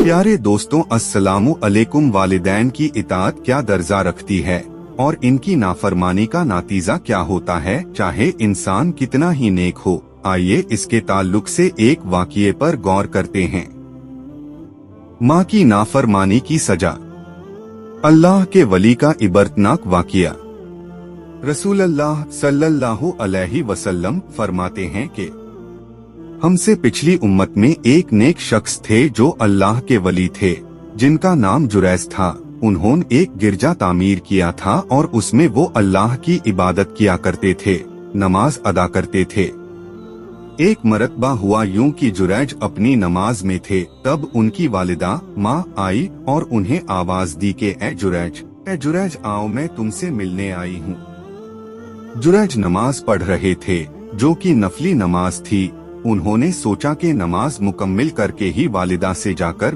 प्यारे दोस्तों, अस्सलामु अलैकुम। वालिदैन की इताअत क्या दर्जा रखती है और इनकी नाफरमानी का नतीजा क्या होता है, चाहे इंसान कितना ही नेक हो। आइए इसके ताल्लुक से एक वाक़ये पर गौर करते हैं। माँ की नाफरमानी की सजा। अल्लाह के वली का इबरतनाक वाक़या। रसूलुल्लाह सल्लल्लाहु अलैहि वसल्लम फरमाते हैं कि हमसे पिछली उम्मत में एक नेक शख्स थे जो अल्लाह के वली थे, जिनका नाम जुरैज था। उन्होंने एक गिरजा तामीर किया था और उसमें वो अल्लाह की इबादत किया करते थे, नमाज अदा करते थे। एक मरतबा हुआ यूं कि जुरैज अपनी नमाज में थे, तब उनकी वालिदा माँ आई और उन्हें आवाज दी कि ए जुरैज आओ, मैं तुमसे मिलने आई हूँ। जुरैज नमाज पढ़ रहे थे, जो कि नफली नमाज थी। उन्होंने सोचा कि नमाज मुकम्मिल करके ही वालिदा से जाकर